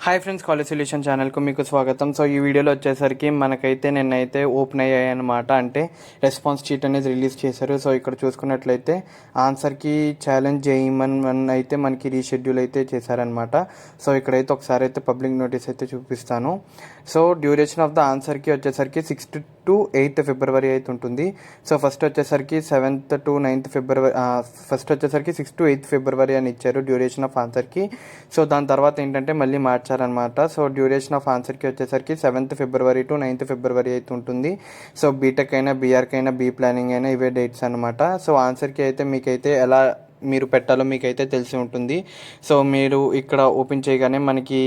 Hi friends, college solution ఛానల్కు మీకు స్వాగతం. సో ఈ వీడియోలో వచ్చేసరికి మనకైతే నిన్నైతే ఓపెన్ అయ్యాయి అనమాట. అంటే రెస్పాన్స్ షీట్ అనేది రిలీజ్ చేశారు. సో ఇక్కడ చూసుకున్నట్లయితే ఆన్సర్కి ఛాలెంజ్ JEE-1 అయితే మనకి రీషెడ్యూల్ అయితే చేశారనమాట. సో ఇక్కడైతే ఒకసారి అయితే పబ్లిక్ నోటీస్ అయితే చూపిస్తాను. సో డ్యూరేషన్ ఆఫ్ ద ఆన్సర్కి వచ్చేసరికి 6th to 8th February అయితే ఉంటుంది. సో ఫస్ట్ వచ్చేసరికి 7th to 9th February, first వచ్చేసరికి 6th to 8th February అని ఇచ్చారు డ్యూరేషన్ ఆఫ్ ఆన్సర్కి. సో దాని తర్వాత ఏంటంటే మళ్ళీ మార్చారనమాట. సో డ్యూరేషన్ ఆఫ్ ఆన్సర్కి వచ్చేసరికి 7th February to 9th February అయితే ఉంటుంది. సో బీటెక్ అయినా, బీఆర్కి అయినా, బీ ప్లానింగ్ అయినా ఇవే డేట్స్ అనమాట. సో ఆన్సర్కి అయితే మీకైతే ఎలా మీరు పెట్టాలో మీకైతే తెలిసి ఉంటుంది. సో మీరు ఇక్కడ ఓపెన్ చేయగానే మనకి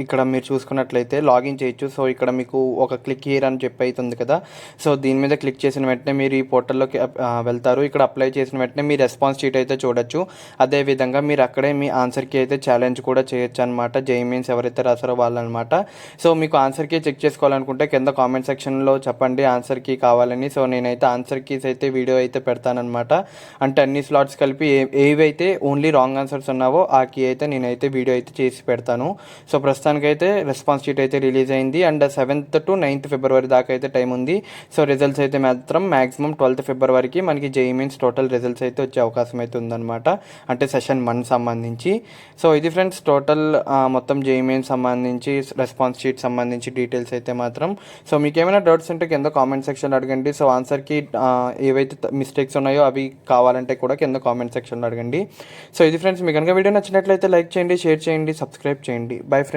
ఇక్కడ మీరు చూసుకున్నట్లయితే లాగిన్ చేయొచ్చు. సో ఇక్కడ మీకు ఒక క్లిక్ హియర్ అని చెప్పి అవుతుంది కదా. సో దీని మీద క్లిక్ చేసిన వెంటనే మీరు ఈ పోర్టల్లోకి వెళ్తారు. ఇక్కడ అప్లై చేసిన వెంటనే మీ రెస్పాన్స్ షీట్ అయితే చూడొచ్చు. అదేవిధంగా మీరు అక్కడే మీ ఆన్సర్కి అయితే ఛాలెంజ్ కూడా చేయొచ్చు అనమాట. JEE Mains ఎవరైతే రాసారో వాళ్ళనమాట. సో మీకు ఆన్సర్కి చెక్ చేసుకోవాలనుకుంటే కింద కామెంట్ సెక్షన్లో చెప్పండి ఆన్సర్కి కావాలని. సో నేనైతే ఆన్సర్ కీస్ అయితే వీడియో అయితే పెడతానమాట. అంటే అన్ని స్లాట్స్ కలిపి ఏవైతే ఓన్లీ రాంగ్ ఆన్సర్స్ ఉన్నావో ఆ కీ అయితే నేనైతే వీడియో అయితే చేసి పెడతాను. సో ప్రస్తుతానికైతే రెస్పాన్స్ షీట్ అయితే రిలీజ్ అయింది. And 7th to 9th February దాకా అయితే టైం ఉంది. సో రిజల్ట్స్ అయితే మాత్రం మ్యాక్సిమం 12th Februaryకి మనకి JEE Mains టోటల్ రిజల్ట్స్ అయితే వచ్చే అవకాశం అయితే ఉందన్నమాట. అంటే సెషన్ 1 సంబంధించి. సో ఇది ఫ్రెండ్స్ టోటల్ మొత్తం JEE Mains సంబంధించి రెస్పాన్స్ షీట్ సంబంధించి డీటెయిల్స్ అయితే మాత్రం. సో మీకు ఏమైనా డౌట్స్ ఉంటే కింద కామెంట్ సెక్షన్లో అడగండి. సో ఆన్సర్కి ఏవైతే మిస్టేక్స్ ఉన్నాయో అవి కావాలంటే కూడా కింద కామెంట్ సెక్షన్లో అడగండి. సో ఇది ఫ్రెండ్స్, మీకు కనుక వీడియో నచ్చినట్లయితే లైక్ చేయండి, షేర్ చేయండి, సబ్స్క్రైబ్ చేయండి. Bye friends.